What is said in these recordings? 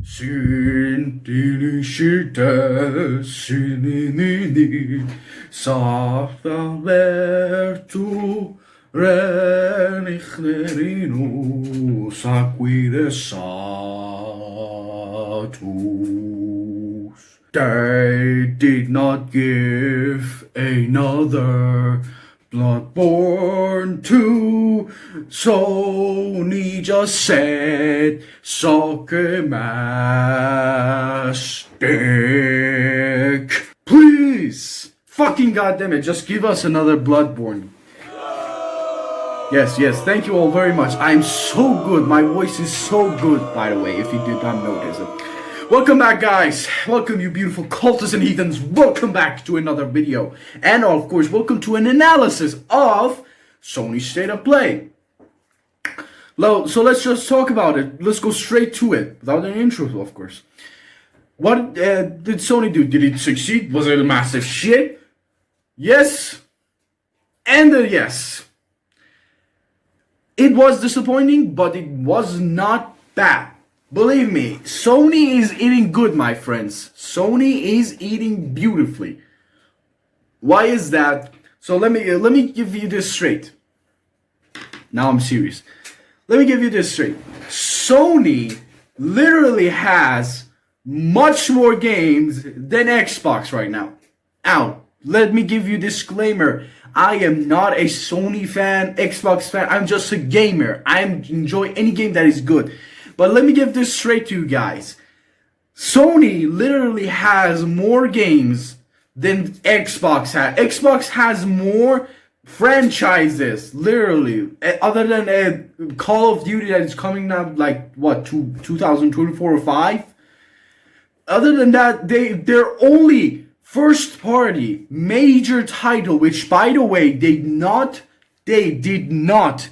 Sindini shita sinini Safta vertu renichnerinos Aquire satus. They did not give another Bloodborne 2, Sony just said, suck a mastic. Please, fucking goddammit, just give us another Bloodborne. Yes, thank you all very much. I'm so good, my voice is so good, by the way, if you did not notice it. Welcome back, guys. Welcome, you beautiful cultists and heathens. Welcome back to another video. And of course, welcome to an analysis of Sony State of Play. So let's just talk about it. Let's go straight to it, without an intro, of course. What did Sony do? Did it succeed? Was it a massive shit? Yes. And a yes. It was disappointing, but it was not bad. Believe me, Sony is eating good, my friends. Sony is eating beautifully. Why is that? So let me give you this straight. Now I'm serious. Let me give you this straight. Sony literally has much more games than Xbox right now. Out. Let me give you a disclaimer. I am not a Sony fan, Xbox fan. I'm just a gamer. I enjoy any game that is good. But let me give this straight to you guys. Sony literally has more games than Xbox has. Xbox has more franchises, literally. Other than Call of Duty that is coming out like, what, 2024 or 5? Other than that, their only first party major title, which by the way, they did not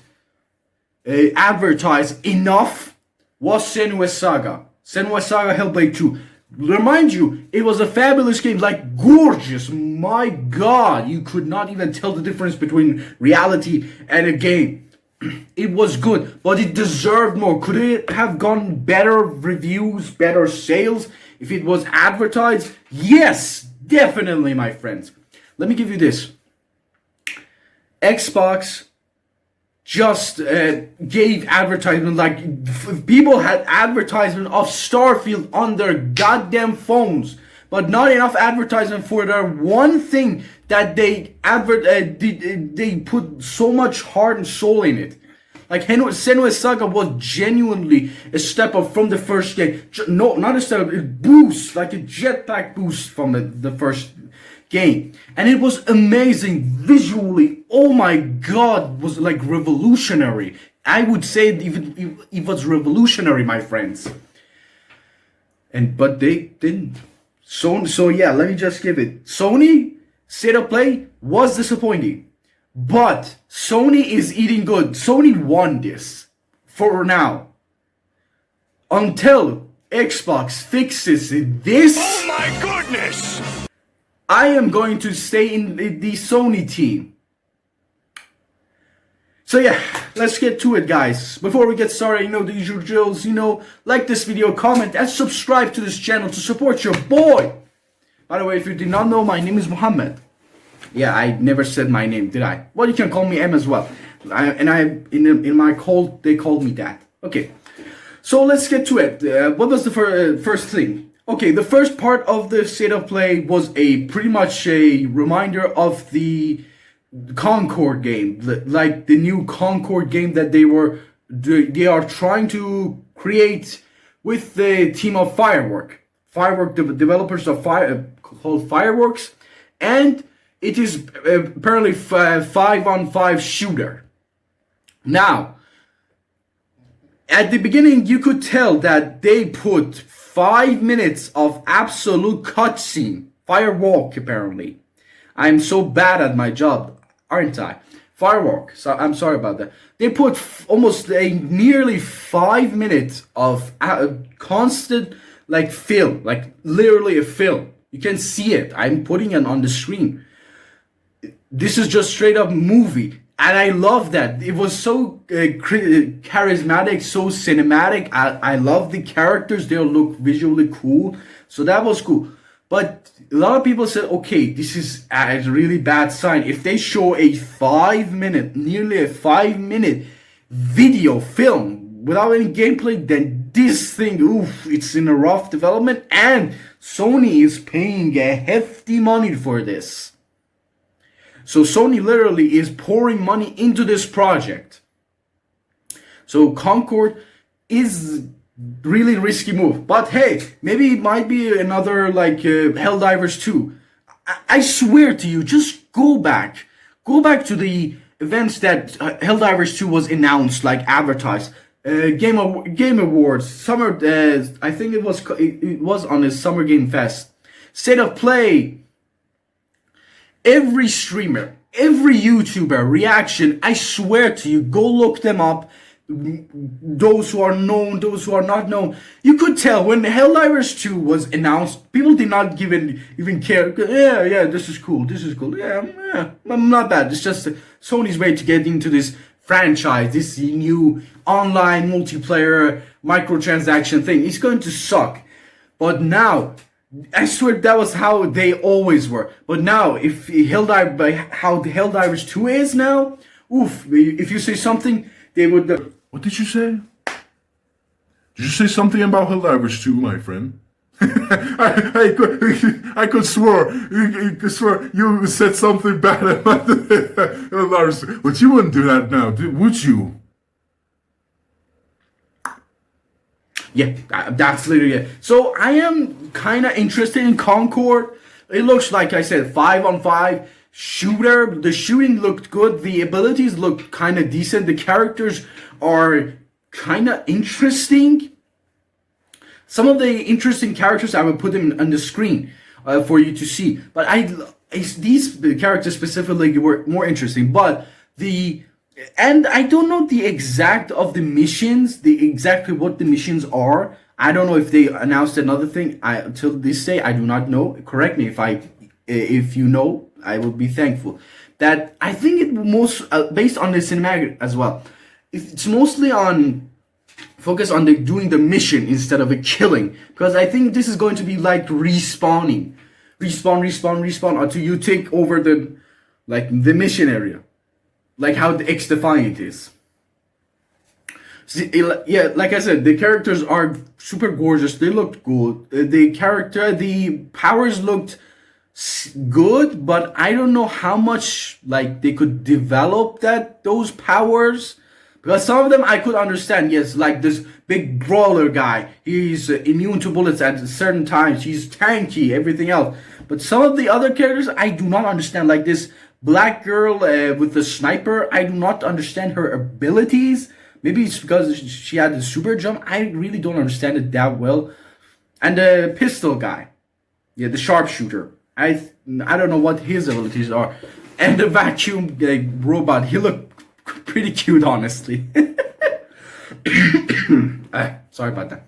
advertise enough, was Senua's Saga. Senua's Saga Hellblade 2. Remind you, it was a fabulous game, like gorgeous. My god, you could not even tell the difference between reality and a game. It was good, but it deserved more. Could it have gotten better reviews, better sales if it was advertised? Yes, definitely, my friends. Let me give you this. Xbox just gave advertisement, like people had advertisement of Starfield on their goddamn phones, but not enough advertisement for their one thing that they put so much heart and soul in it. Like Senua's Saga was genuinely a step up from the first game. No, not a step up, a boost, like a jetpack boost from the first game. And it was amazing visually. Oh my god, was like revolutionary. I would say it was revolutionary, my friends. But they didn't. So yeah, let me just give it. Sony State of Play was disappointing, but Sony is eating good. Sony won this for now, until Xbox fixes this. Oh my goodness! I am going to stay in the Sony team. So yeah, let's get to it, guys. Before we get started, the usual drills, like this video, comment, and subscribe to this channel to support your boy. By the way, if you did not know, my name is Muhammad. Yeah, I never said my name, did I? Well, you can call me M as well. In my call, they called me that. Okay, so let's get to it. What was the first thing? Okay, the first part of the State of Play was pretty much a reminder of the Concord game, like the new Concord game that they are trying to create with the team of Firework. Developers of called Fireworks, and it is apparently 5-on-5 shooter. Now, at the beginning, you could tell that they put 5 minutes of absolute cutscene. Firewalk, apparently. I'm so bad at my job, aren't I? Firewalk. So I'm sorry about that. They put almost nearly 5 minutes of constant, like, film. Like, literally a film. You can see it. I'm putting it on the screen. This is just straight up movie. And I love that. It was so charismatic, so cinematic. I love the characters. They look visually cool. So that was cool. But a lot of people said, okay, this is a really bad sign. If they show a 5-minute, nearly a 5-minute video film without any gameplay, then this thing, oof, it's in a rough development. And Sony is paying a hefty money for this. So Sony literally is pouring money into this project. So Concord is really risky move. But hey, maybe it might be another like Helldivers 2. I swear to you, just go back. Go back to the events that Helldivers 2 was announced, like advertised. Game Awards, summer. I think it was on a Summer Game Fest. State of Play. Every streamer, every YouTuber reaction, I swear to you, go look them up. Those who are known, those who are not known. You could tell when Helldivers 2 was announced, people did not even care. Yeah, this is cool, Yeah, not bad. It's just Sony's way to get into this franchise, this new online multiplayer microtransaction thing. It's going to suck. But now, I swear that was how they always were. But now, if how the Helldivers 2 is now, oof, if you say something, they would... What did you say? Did you say something about Helldivers 2, my friend? I could swear you said something bad about Helldivers, but you wouldn't do that now, would you? Yeah, that's literally it. So I am kind of interested in Concord. It looks like I said 5-on-5 shooter. The shooting looked good. The abilities look kind of decent. The characters are kind of interesting. Some of the interesting characters, I will put them on the screen for you to see. But these characters specifically were more interesting. But and I don't know the exact of the missions, exactly what the missions are. I don't know if they announced another thing. Until this day, I do not know. Correct me if you know. I would be thankful. That I think it most based on the cinematic as well. It's mostly focus on doing the mission instead of a killing, because I think this is going to be like respawn until you take over the mission area. Like how the X-Defiant is. See, yeah, like I said, the characters are super gorgeous. They looked good. The powers looked good, but I don't know how much they could develop those powers. Because some of them I could understand. Yes, like this big brawler guy. He's immune to bullets at certain times. He's tanky, everything else. But some of the other characters I do not understand. Like this black girl with the sniper, I do not understand her abilities. Maybe it's because she had the super jump. I really don't understand it that well. And the pistol guy, yeah, the sharpshooter. I don't know what his abilities are. And the vacuum robot, he looked pretty cute, honestly. Sorry about that.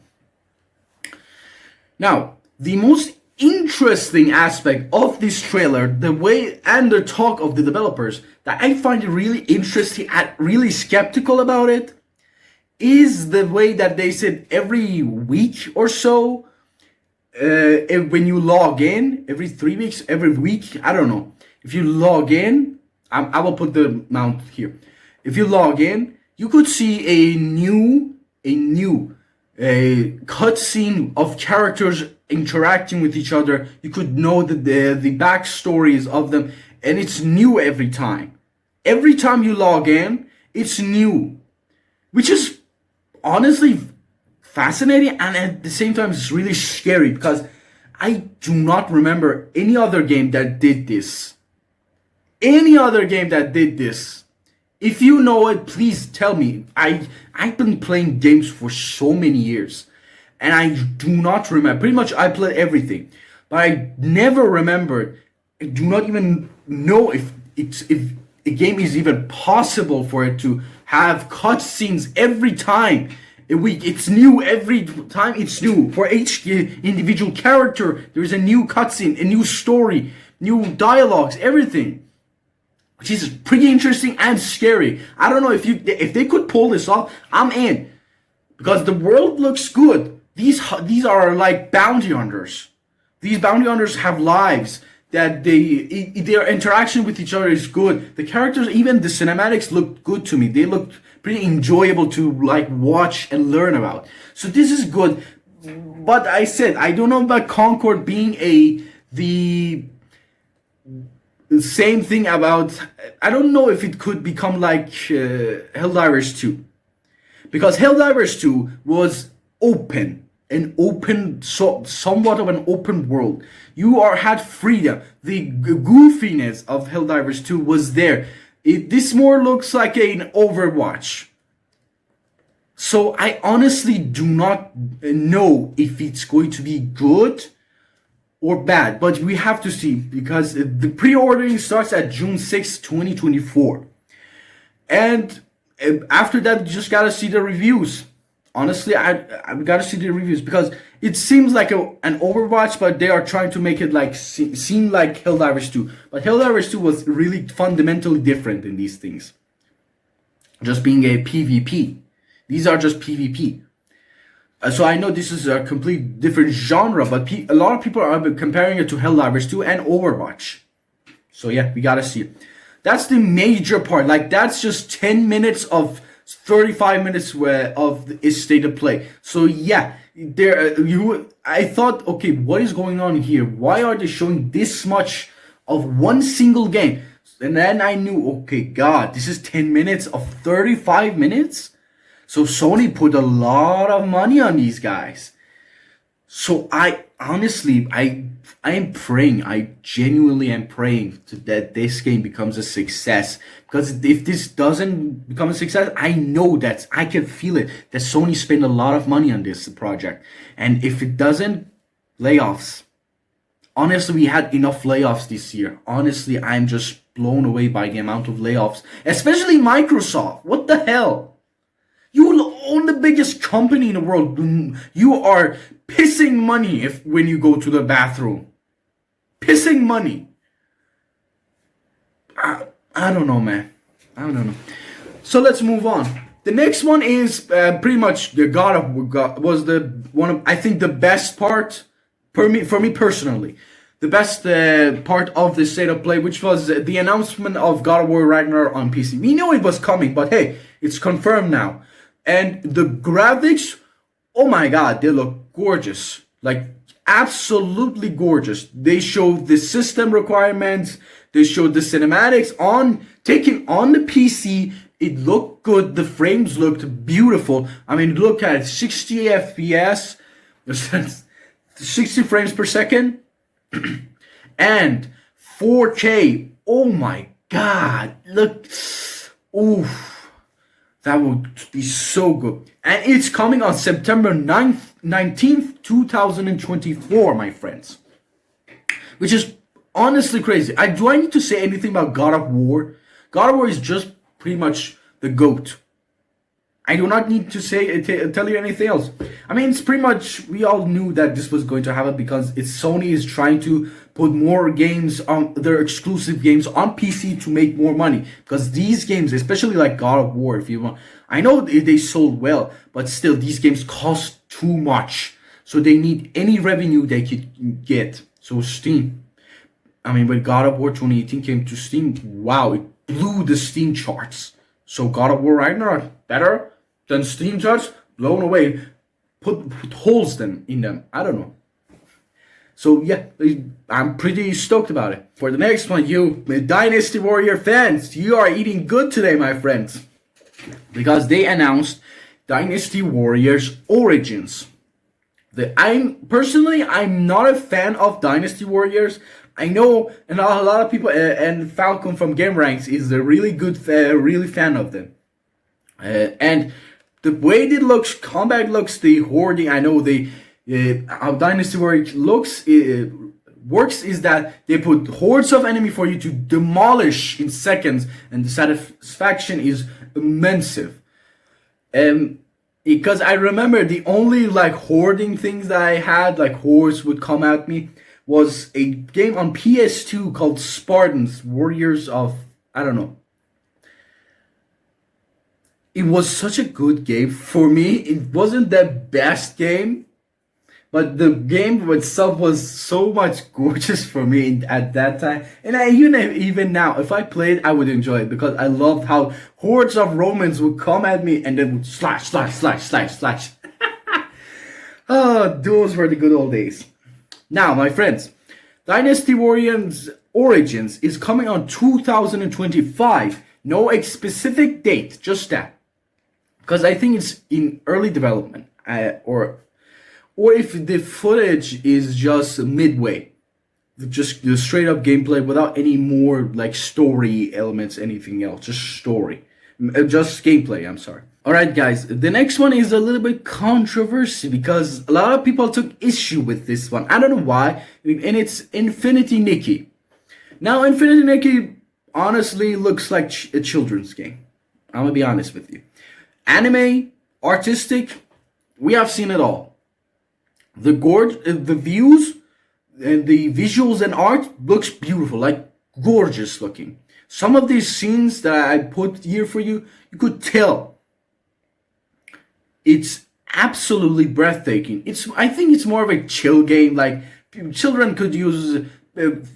Now, the most interesting aspect of this trailer, the way and the talk of the developers, that I find it really interesting and really skeptical about it, is the way that they said every week or so, when you log in, every 3 weeks, every week, I don't know. If you log in, I will put the amount here. If you log in, you could see a new cutscene of characters interacting with each other. You could know the backstories of them, and it's new every time. Every time you log in, it's new, which is honestly fascinating, and at the same time it's really scary, because I do not remember any other game that did this. If you know it, please tell me. I've been playing games for so many years, and I do not remember. Pretty much I played everything, but I never remembered. I do not even know if a game is even possible for it to have cutscenes every time. A week, it's new every time. It's new for each individual character. There is a new cutscene, a new story, new dialogues, everything. which is pretty interesting and scary. I don't know if they could pull this off. I'm in, because the world looks good. These are like bounty hunters. These bounty hunters have lives that their interaction with each other is good. The characters, even the cinematics, look good to me. They look pretty enjoyable to like watch and learn about. So this is good. But I said I don't know about Concord being the same thing about. I don't know if it could become like Helldivers 2, because Helldivers 2 was somewhat of an open world. You had freedom. The goofiness of Helldivers 2 was there. This more looks like an Overwatch. So I honestly do not know if it's going to be good or bad, but we have to see, because the pre-ordering starts at June 6, 2024. And after that, you just gotta see the reviews. Honestly, I've got to see the reviews, because it seems like an Overwatch, but they are trying to make it like seem like Helldivers 2. But Helldivers 2 was really fundamentally different in these things. Just being a PvP. These are just PvP. So I know this is a complete different genre, but a lot of people are comparing it to Helldivers 2 and Overwatch. So yeah, we gotta see it. That's the major part. Like, that's just 10 minutes of 35 minutes of the state of play. So yeah, I thought, okay, what is going on here? Why are they showing this much of one single game? And then I knew, okay, God, this is 10 minutes of 35 minutes. So Sony put a lot of money on these guys. So I honestly, I am praying, I genuinely am praying that this game becomes a success. Because if this doesn't become a success, I know that, I can feel it, that Sony spent a lot of money on this project. And if it doesn't, layoffs. Honestly, we had enough layoffs this year. Honestly, I'm just blown away by the amount of layoffs. Especially Microsoft. What the hell? You own the biggest company in the world. You are pissing money when you go to the bathroom. Pissing money. I don't know, man. I don't know. So let's move on. The next one is pretty much the God of War was I think the best part for me personally. The best part of the state of play, which was the announcement of God of War Ragnarok on PC. We knew it was coming, but hey, it's confirmed now. And the graphics, oh my God, they look gorgeous. Like, absolutely gorgeous. They show the system requirements. They showed the cinematics taken on the PC. It looked good. The frames looked beautiful. I mean, look at it, 60 FPS, 60 frames per second, and 4K. Oh my God, look, oof. That would be so good. And it's coming on September 19th, 2024, my friends. Which is honestly crazy. Do I need to say anything about God of War? God of War is just pretty much the GOAT. I do not need to tell you anything else. I mean, it's pretty much, we all knew that this was going to happen, because Sony is trying to put more games on their exclusive games on PC to make more money. Because these games, especially like God of War, if you want, I know they sold well, but still these games cost too much. So they need any revenue they could get. So Steam, I mean, when God of War 2018 came to Steam, wow, it blew the Steam charts. So God of War Ragnarok, better than Steam charts, blown away. Put holes in them. I don't know. So yeah, I'm pretty stoked about it. For the next one, you Dynasty Warrior fans, you are eating good today, my friends. Because they announced Dynasty Warriors Origins. I'm not a fan of Dynasty Warriors. I know, and a lot of people, and Falcon from GameRanks is a really good, really fan of them. And the way it looks, combat looks, the hoarding, I know how Dynasty Warriors works is that they put hordes of enemy for you to demolish in seconds, and the satisfaction is immense. Because I remember the only like hoarding things that I had, like hordes would come at me, was a game on PS2 called SPARTAN, Warriors of, I don't know. It was such a good game. For me, it wasn't the best game, but the game itself was so much gorgeous for me at that time. And even now, if I played, I would enjoy it because I loved how hordes of Romans would come at me and then would slash, slash, slash, slash, slash. Oh, those were the good old days. Now, my friends, Dynasty Warriors Origins is coming on 2025. No specific date, just that. Because I think it's in early development, or if the footage is just midway, just the straight up gameplay without any more like story elements, anything else, just story, just gameplay. I'm sorry. All right, guys. The next one is a little bit controversial because a lot of people took issue with this one. I don't know why, and it's Infinity Nikki. Now, Infinity Nikki honestly looks like a children's game. I'm gonna be honest with you. Anime, artistic, we have seen it all. The views, and the visuals and art looks beautiful, like gorgeous looking. Some of these scenes that I put here for you, you could tell it's absolutely breathtaking. I think it's more of a chill game. Like children could use,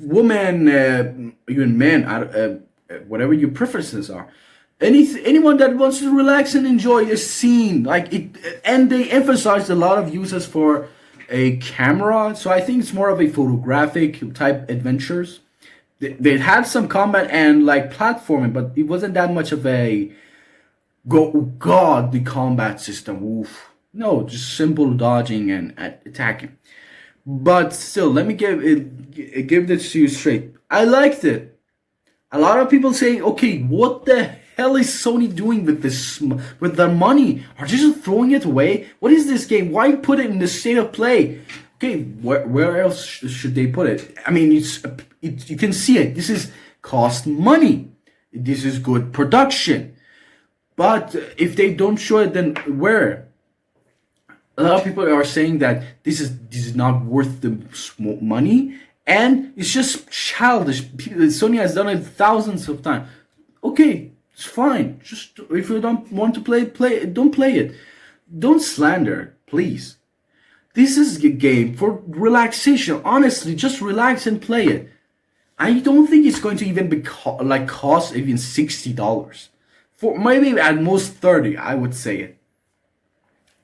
women, even men, whatever your preferences are. Anyone that wants to relax and enjoy a scene, like it, and they emphasized a lot of uses for a camera, so I think it's more of a photographic type adventures. They had some combat and like platforming, but it wasn't that much of a the combat system. Oof. No, just simple dodging and attacking. But still, let me give this to you straight. I liked it. A lot of people saying, okay, what the hell is Sony doing with this, with their money? Are they just throwing it away? What is this game? Why put it in the state of play? Okay, where else should they put it? I mean, you can see it. This is cost money. This is good production. But if they don't show it, then where? A lot of people are saying that this is not worth the money, and it's just childish. Sony has done it thousands of times. Okay, it's fine. Just if you don't want to don't play it. Don't slander, please. This is a game for relaxation. Honestly, just relax and play it. I don't think it's going to even be cost even $60. For maybe at most $30, I would say it.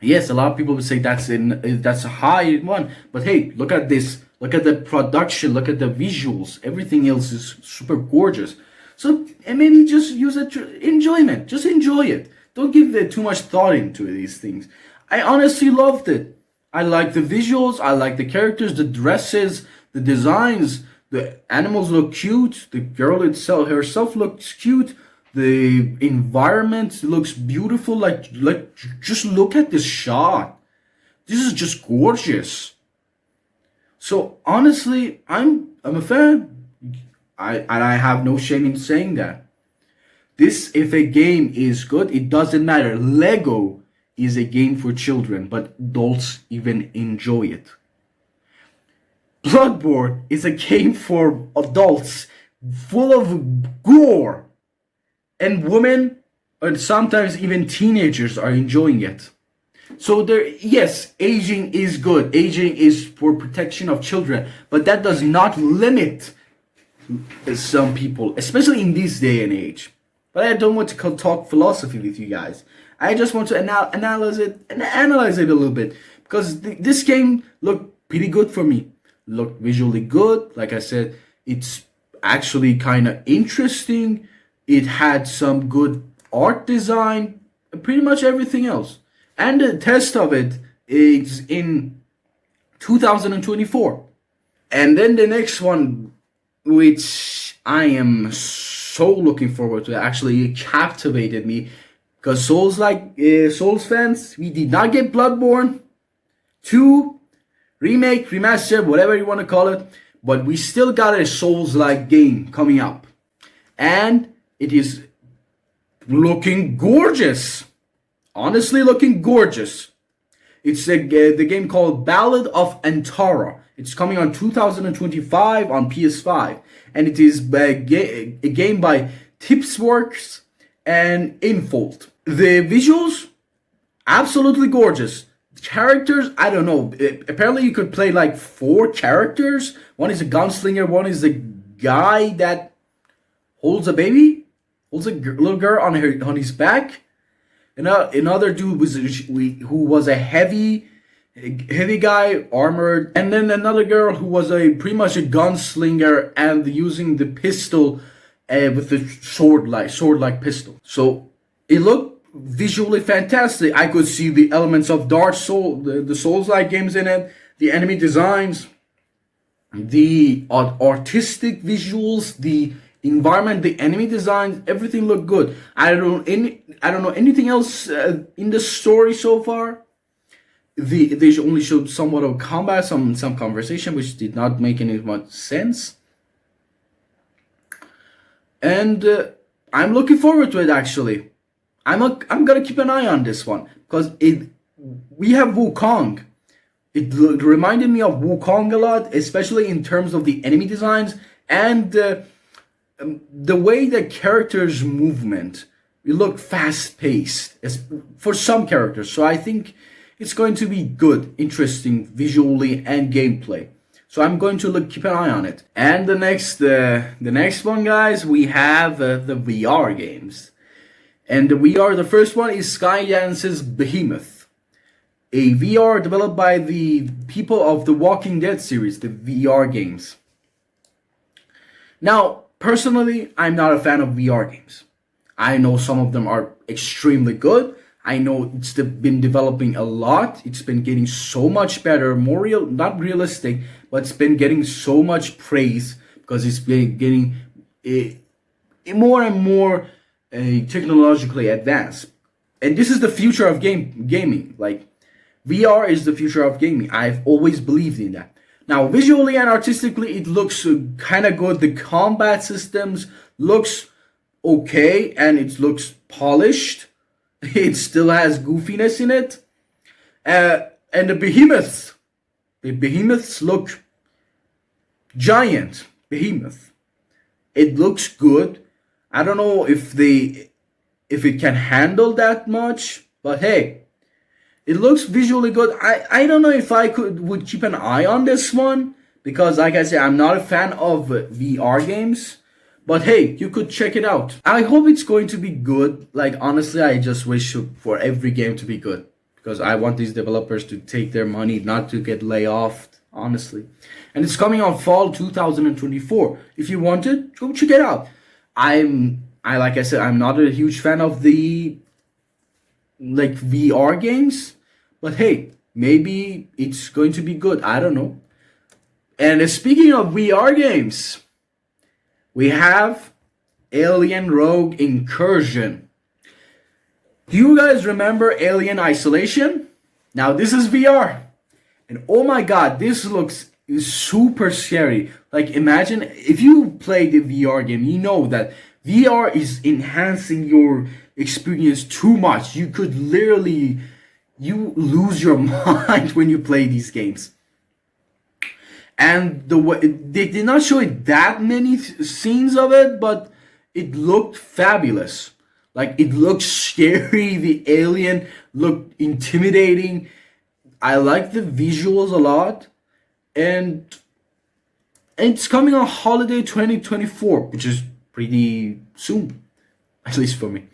Yes, a lot of people would say that's a high one, but hey, look at this. Look at the production. Look at the visuals. Everything else is super gorgeous. So and maybe just use it to enjoyment. Just enjoy it. Don't give too much thought into these things. I honestly loved it. I like the visuals. I like the characters, the dresses, the designs. The animals look cute. The girl herself looks cute. The environment looks beautiful. Like just look at this shot. This is just gorgeous. So honestly, I'm a fan. I have no shame in saying that. If a game is good, it doesn't matter. Lego is a game for children, but adults even enjoy it. Bloodborne is a game for adults, full of gore, and women and sometimes even teenagers are enjoying it. So yes, aging is good. Aging is for protection of children, but that does not limit some people, especially in this day and age. But I don't want to talk philosophy with you guys. I just want to analyze it a little bit because this game looked pretty good for me. Looked visually good. Like I said, it's actually kind of interesting. It had some good art design, pretty much everything else. And the test of it is in 2024. And then the next one, which I am so looking forward to, actually captivated me. Because Souls fans, we did not get Bloodborne 2, remake, remaster, whatever you want to call it. But we still got a Souls-like game coming up. And it is looking gorgeous. Honestly, looking gorgeous. It's the game called Ballad of Antara. It's coming on 2025 on PS5. And it is a game by Tipsworks, and Infold. The visuals, absolutely gorgeous. Characters, I don't know. Apparently you could play like 4 characters. One is a gunslinger, one is a guy that holds a baby, holds a little girl on his back. Another dude who was a heavy guy, armored, and then another girl who was pretty much a gunslinger and using the pistol with the sword like pistol. So it looked visually fantastic. I could see the elements of Dark Soul, the Souls-like games in it, the enemy designs, the artistic visuals, the environment, the enemy designs, everything looked good. I don't know anything else in the story so far. They only showed somewhat of combat, some conversation, which did not make any much sense. And I'm looking forward to it. Actually, I'm gonna keep an eye on this one because we have Wukong. It reminded me of Wukong a lot, especially in terms of the enemy designs and the way the characters' movement. It looked fast paced for some characters. So I think it's going to be good, interesting visually and gameplay. So I'm going to keep an eye on it. And the next one, guys, we have the VR games. And the first one is Skydance's Behemoth, a VR developed by the people of the Walking Dead series, the VR games. Now, personally, I'm not a fan of VR games. I know some of them are extremely good. I know it's been developing a lot. It's been getting so much better, more real, not realistic, but it's been getting so much praise because it's been getting more and more technologically advanced. And this is the future of gaming. Like, VR is the future of gaming. I've always believed in that. Now, visually and artistically, it looks kind of good. The combat systems looks okay, and it looks polished. It still has goofiness in it. And the behemoths look giant. Behemoth. It looks good. I don't know if it can handle that much, but hey, it looks visually good. I don't know if I would keep an eye on this one because, like I said, I'm not a fan of VR games. But hey, you could check it out. I hope it's going to be good. Like, honestly, I just wish for every game to be good because I want these developers to take their money, not to get laid off, honestly. And it's coming on fall 2024. If you want it, go check it out. Like I said, I'm not a huge fan of the VR games, but hey, maybe it's going to be good. I don't know. And speaking of VR games, we have Alien Rogue Incursion. Do you guys remember Alien Isolation? Now this is VR. And oh my god, this looks super scary. Like, imagine if you play the VR game, you know that VR is enhancing your experience too much. You could literally, you lose your mind when you play these games. And they did not show it that many scenes of it, but it looked fabulous. Like, it looked scary. The alien looked intimidating. I like the visuals a lot. And it's coming on holiday 2024, which is pretty soon, at least for me.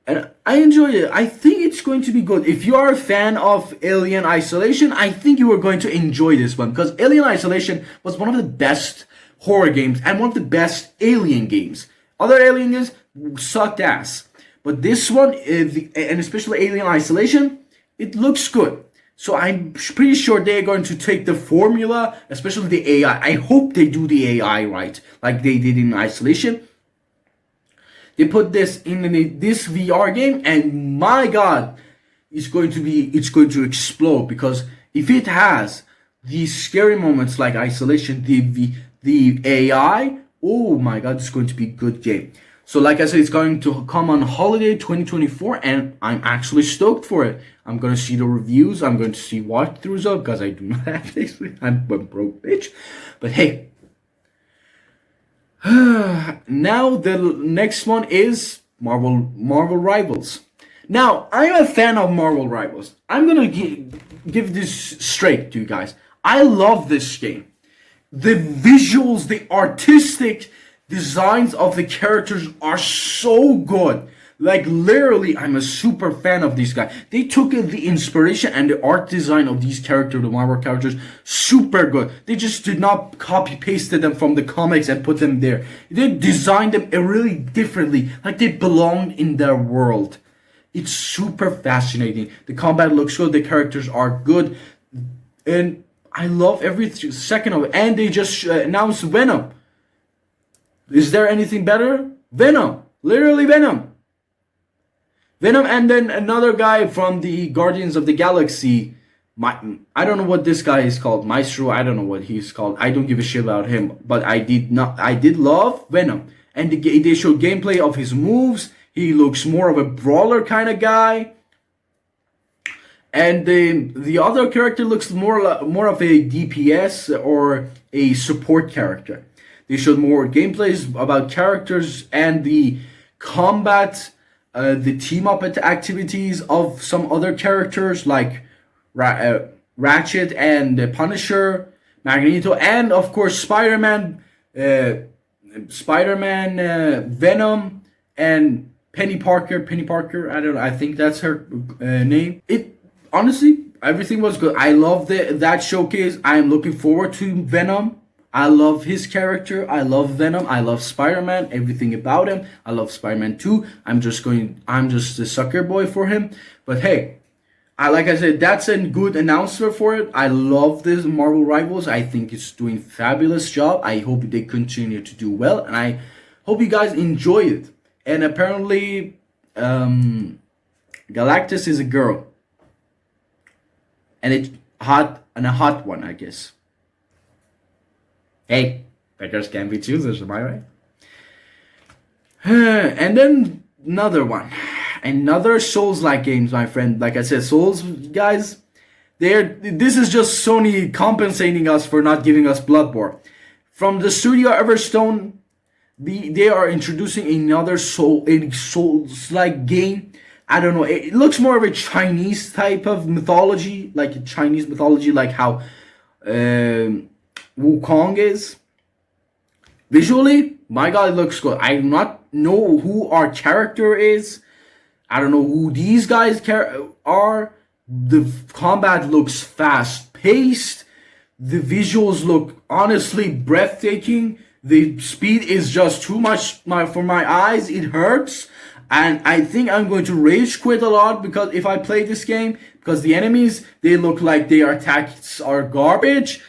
And I enjoyed it. I think it's going to be good. If you are a fan of Alien Isolation, I think you are going to enjoy this one. Because Alien Isolation was one of the best horror games and one of the best alien games. Other alien games sucked ass. But this one, and especially Alien Isolation, it looks good. So I'm pretty sure they're going to take the formula, especially the AI. I hope they do the AI right, like they did in Isolation. They put this in this VR game, and my god, it's going to explode, because if it has these scary moments like Isolation, the AI, oh my god, it's going to be a good game. So like I said, it's going to come on holiday 2024, and I'm actually stoked for it. I'm going to see the reviews. I'm going to see walkthroughs of, because I do not have this. I'm a broke bitch. But hey, Now the next one is Marvel Rivals. Now I'm a fan of Marvel Rivals. I'm gonna give this straight to you guys. I love this game. The visuals, the artistic designs of the characters are so good. Like literally, I'm a super fan of these guys. They took the inspiration and the art design of these characters, the Marvel characters, super good. They just did not copy pasted them from the comics and put them there. They designed them really differently, like they belonged in their world. It's super fascinating. The combat looks good. The characters are good, and I love every second of it. And they just announced Venom. Is there anything better? Venom, literally Venom. Venom, and then another guy from the Guardians of the Galaxy. I don't know what this guy is called. Maestro, I don't know what he's called. I don't give a shit about him. But I did love Venom. And they showed gameplay of his moves. He looks more of a brawler kind of guy. And the other character looks more of a DPS or a support character. They showed more gameplays about characters and the combat, the team up activities of some other characters like Ratchet and Punisher, Magneto, and of course Spider-Man, Venom, and Penny Parker. I don't know. I think that's her name. It honestly, everything was good. I love that showcase. I am looking forward to Venom. I love his character. I love Venom. I love Spider-Man. Everything about him. I love Spider-Man 2. I'm just a sucker boy for him. But hey, like I said, that's a good announcement for it. I love this Marvel Rivals. I think it's doing fabulous job. I hope they continue to do well, and I hope you guys enjoy it. And apparently, Galactus is a girl, and it's a hot one, I guess. Hey, beggars can't be choosers, am I right? And then another Souls-like games, my friend. Like I said, Souls guys, this is just Sony compensating us for not giving us Bloodborne. From the studio Everstone, they are introducing another Souls-like game. I don't know. It looks more of a Chinese type of mythology, like how Wukong is. Visually, my god, it looks good. I do not know who our character is. I don't know who these guys are. The combat looks fast-paced. The visuals look honestly breathtaking. The speed is just too much for my eyes. It hurts. And I think I'm going to rage quit a lot because if I play this game, because the enemies, they look like their attacks are garbage.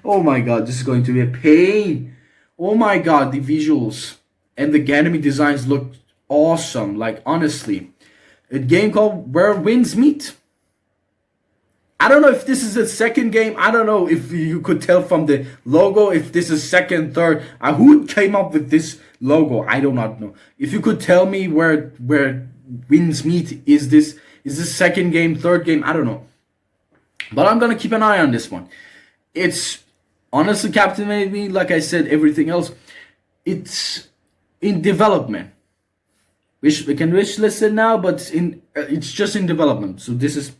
Oh my god, this is going to be a pain. Oh my god, the visuals and the enemy designs look awesome. Like honestly, a game called Where Winds Meet. I don't know if this is a second game. I don't know if you could tell from the logo if this is second, third. Who came up with this logo? I do not know. If you could tell me where Winds Meet, is this second game, third game? I don't know. But I'm gonna keep an eye on this one. It's honestly captivated me. Like I said, everything else, it's in development. We can wish list it now, but it's just in development. So this is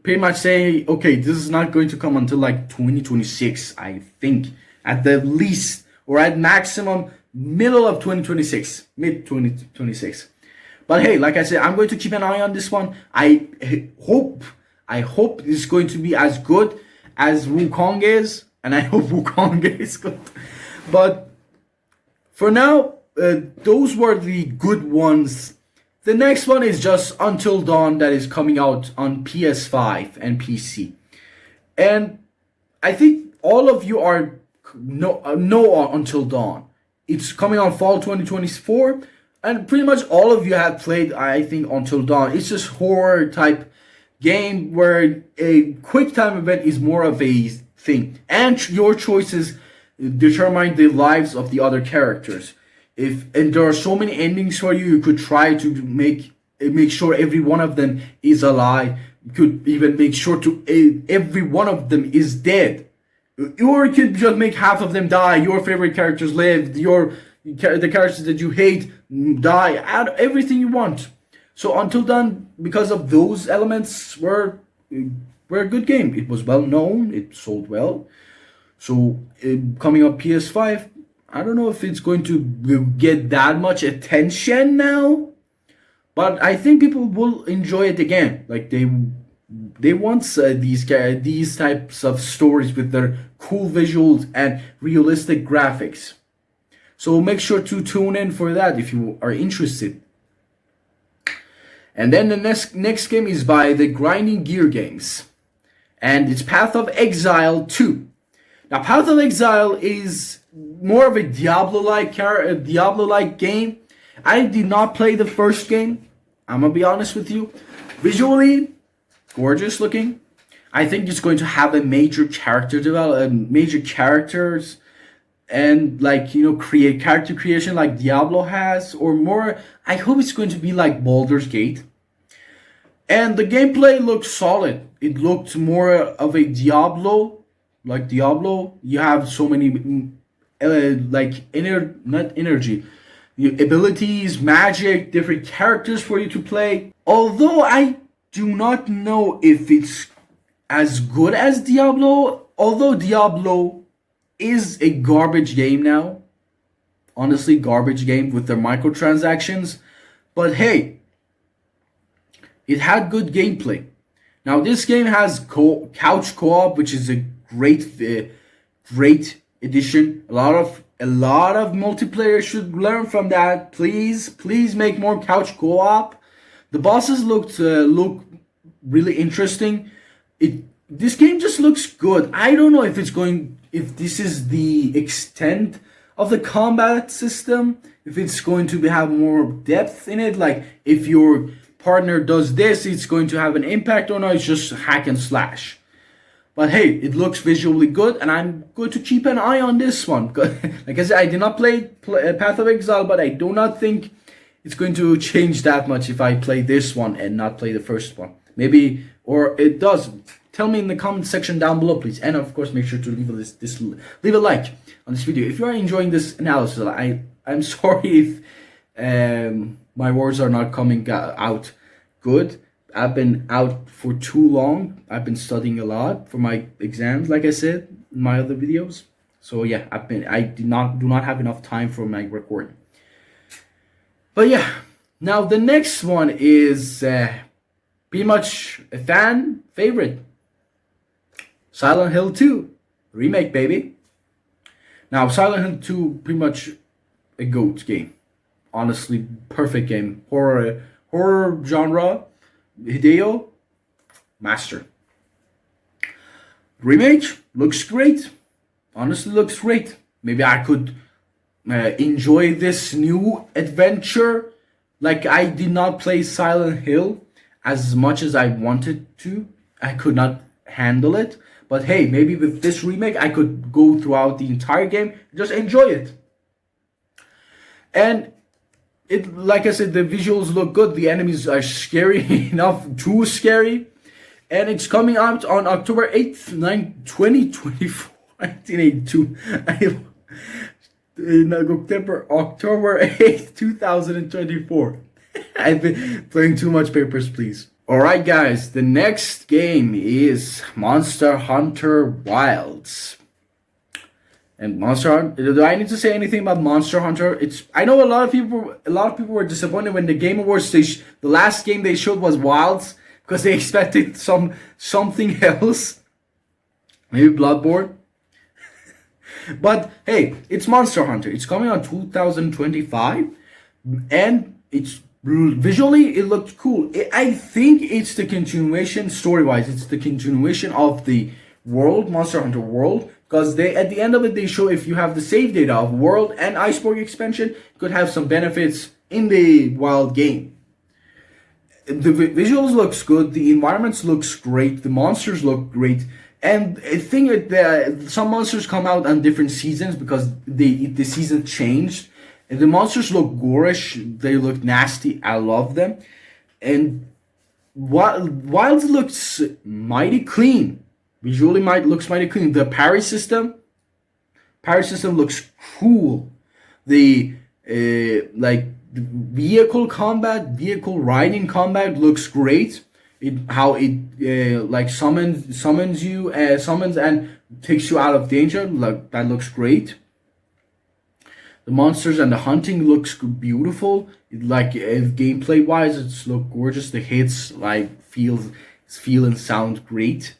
pretty much saying, okay, this is not going to come until like 2026, I think, at the least, or at maximum middle of 2026, mid 2026. But hey, like I said, I'm going to keep an eye on this one. I hope it's going to be as good as Wukong is, and I hope Wukong is good. But for now, those were the good ones. The next one is just Until Dawn, that is coming out on PS5 and PC. And I think all of you know Until Dawn. It's coming on fall 2024. And pretty much all of you have played, I think, Until Dawn. It's just horror type game where a quick time event is more of a thing. And your choices determine the lives of the other characters. And there are so many endings for you, you could try to make sure every one of them is alive. You could even make sure every one of them is dead. Or you could just make half of them die. Your favorite characters live. The characters that you hate die. Add everything you want. So Until Dawn, because of those elements, were a good game. It was well known. It sold well. So coming up PS5, I don't know if it's going to get that much attention now, but I think people will enjoy it again. Like they want these types of stories with their cool visuals and realistic graphics. So make sure to tune in for that if you are interested. And then the next game is by the Grinding Gear Games, and it's Path of Exile 2. Now, Path of Exile is more of a Diablo-like game. I did not play the first game. I'm gonna be honest with you. Visually, gorgeous looking. I think it's going to have a major major characters, and create character creation like Diablo has, or more. I hope it's going to be like Baldur's Gate. And the gameplay looks solid. It looked more of a Diablo. Like Diablo, you have so many abilities, magic, different characters for you to play. Although I do not know if it's as good as Diablo, although Diablo is a garbage game now. Honestly, garbage game with their microtransactions. But hey, it had good gameplay. Now this game has couch co-op, which is a great addition. A lot of multiplayer should learn from that. Please make more couch co-op. The bosses look really interesting. This game just looks good. I don't know if this is the extent of the combat system, if it's going to have more depth in it, like if your partner does this, it's going to have an impact, or not, it's just hack and slash. But hey, it looks visually good, and I'm going to keep an eye on this one. Like I said, I did not play Path of Exile, but I do not think it's going to change that much if I play this one and not play the first one. Maybe, or it does. Tell me in the comment section down below, please. And of course, make sure to leave a like on this video. If you are enjoying this analysis, I'm sorry if my words are not coming out good. I've been out for too long. I've been studying a lot for my exams, like I said in my other videos. So yeah, I do not have enough time for my recording. But yeah, now the next one is pretty much a fan favorite. Silent Hill 2 remake, baby. Now Silent Hill 2 pretty much a GOAT game. Honestly, perfect game. Horror genre. Hideo, master. Remake looks great. Honestly, looks great. Maybe I could enjoy this new adventure. Like, I did not play Silent Hill as much as I wanted to. I could not handle it. But hey, maybe with this remake, I could go throughout the entire game and just enjoy it. And it, like I said, the visuals look good. The enemies are scary enough, too scary. And it's coming out on October 8th, 2024. 1982. October 8th, 2024. I've been playing too much Papers, Please. Alright guys, the next game is Monster Hunter Wilds. And Monster Hunter, do I need to say anything about Monster Hunter? I know a lot of people were disappointed when the Game Awards the last game they showed was Wilds, because they expected something else. Maybe Bloodborne. But hey, it's Monster Hunter. It's coming out 2025, and it's visually it looked cool. I think it's the continuation, story-wise, it's the continuation of the world, Monster Hunter World, because at the end of it they show if you have the save data of World and Iceberg expansion, you could have some benefits in the Wild game. The visuals looks good, the environments looks great, the monsters look great. And I think that some monsters come out on different seasons because the season changed. And the monsters look gorish. They look nasty. I love them. And Wilds looks mighty clean. Visually, looks mighty clean. The parry system looks cool. The like vehicle combat, vehicle riding combat looks great. How it like summons and takes you out of danger. Like that looks great. The monsters and the hunting looks beautiful. Like gameplay wise, it's look gorgeous. The hits like feel and sound great.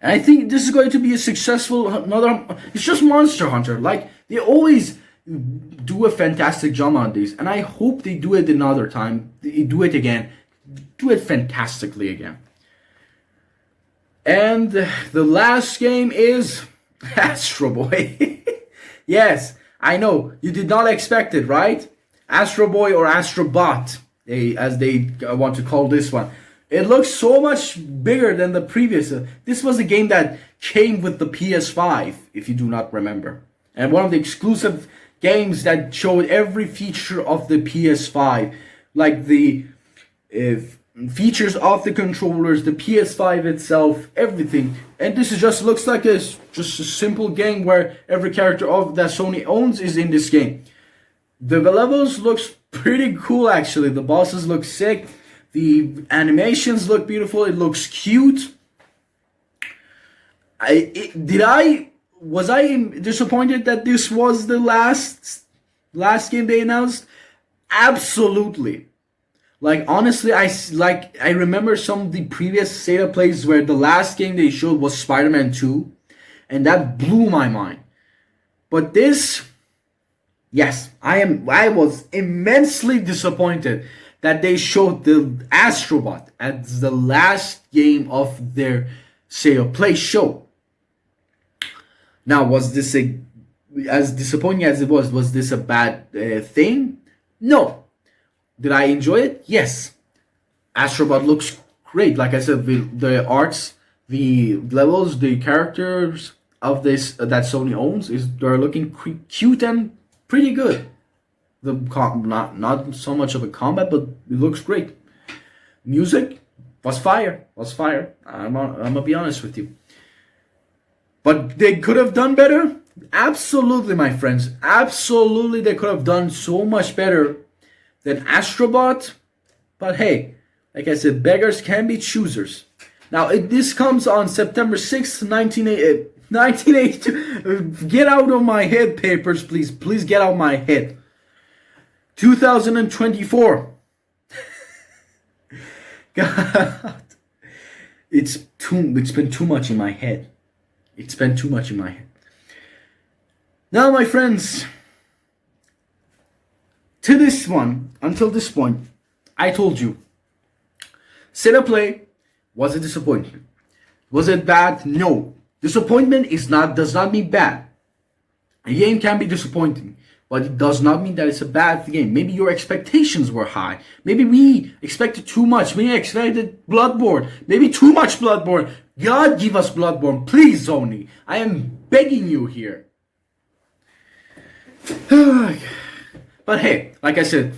And I think this is going to be a successful another. It's just Monster Hunter. Like they always do a fantastic job on these, and I hope they do it another time. They do it again. Do it fantastically again. And the last game is Astro Boy. Yes, I know you did not expect it, right? Astro Boy or Astro Bot, as they want to call this one. It looks so much bigger than the previous. This was a game that came with the PS5, if you do not remember, and one of the exclusive games that showed every feature of the PS5, like the features of the controllers, the PS5 itself, everything. And this is just looks like just a simple game where every character of that Sony owns is in this game. The levels looks pretty cool actually. The bosses look sick. The animations look beautiful. It looks cute. Was I disappointed that this was the last game they announced? Absolutely. Like honestly, I remember some of the previous State of Plays where the last game they showed was Spider-Man 2, and that blew my mind. But this, yes, I was immensely disappointed that they showed the Astrobot as the last game of their State of Play show. Now, was this as disappointing as it was this a bad thing? No. Did I enjoy it? Yes. Astrobot looks great. Like I said, the arts, the levels, the characters of this that Sony owns they're looking cute and pretty good. The not so much of a combat, but it looks great. Music was fire. I'm gonna be honest with you. But they could have done better. Absolutely, my friends. Absolutely, they could have done so much better than Astrobot. But hey, like I said, beggars can be choosers. Now, this comes on September 6th, 1982. Get out of my head, papers, please. Please get out of my head. 2024. God. It's been too much in my head. It's been too much in my head. Now, my friends, until this point, I told you, State of Play was a disappointment. Was it bad? No. Disappointment does not mean bad. A game can be disappointing, but it does not mean that it's a bad game. Maybe your expectations were high. Maybe we expected too much. We expected Bloodborne. Maybe too much Bloodborne. God, give us Bloodborne, please, Sony. I am begging you here. But hey, like I said,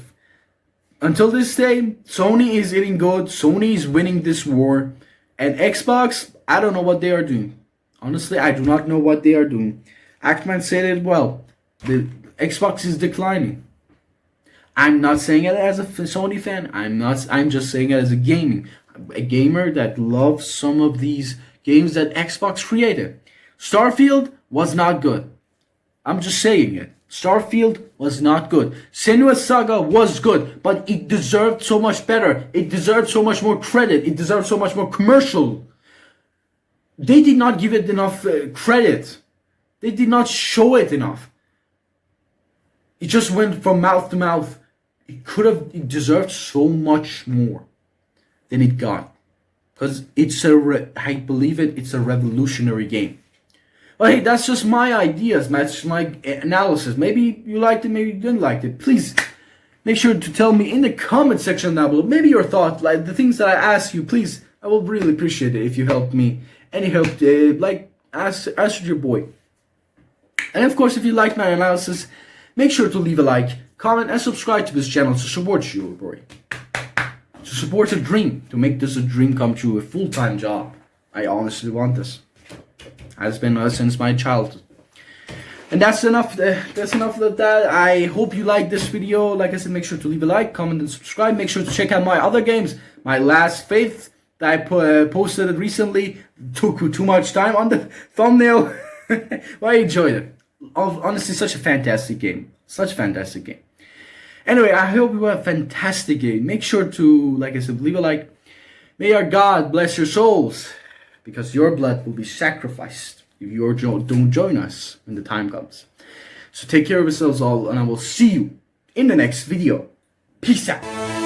until this day, Sony is eating good. Sony is winning this war. And Xbox, I don't know what they are doing. Honestly, I do not know what they are doing. Ackman said it well. The Xbox is declining. I'm not saying it as a Sony fan. I'm just saying it as a gamer that loves some of these games that Xbox created. Starfield was not good. I'm just saying it. Starfield was not good. Senua's Saga was good, but it deserved so much better. It deserved so much more credit. It deserved so much more commercial. They did not give it enough credit. They did not show it enough. It just went from mouth to mouth. It deserved so much more than it got. Because I believe it's a revolutionary game. But hey, that's just my ideas, that's my analysis. Maybe you liked it, maybe you didn't like it. Please make sure to tell me in the comment section down below. Maybe your thoughts, like the things that I ask you. Please, I will really appreciate it if you help me. Any help, ask your boy. And of course, if you like my analysis, make sure to leave a like, comment, and subscribe to this channel to support your boy. To support a dream, to make this a dream come true, a full-time job. I honestly want this. Has been since my childhood. And that's enough. That's enough of that. I hope you like this video. Like I said, make sure to leave a like, comment, and subscribe. Make sure to check out my other games. My Last Faith that I posted it recently. Took too much time on the thumbnail. But I enjoyed it. Honestly, such a fantastic game. Such a fantastic game. Anyway, I hope you have a fantastic game. Make sure to, like I said, leave a like. May our God bless your souls, because your blood will be sacrificed if you don't join us when the time comes. So take care of yourselves all, and I will see you in the next video. Peace out.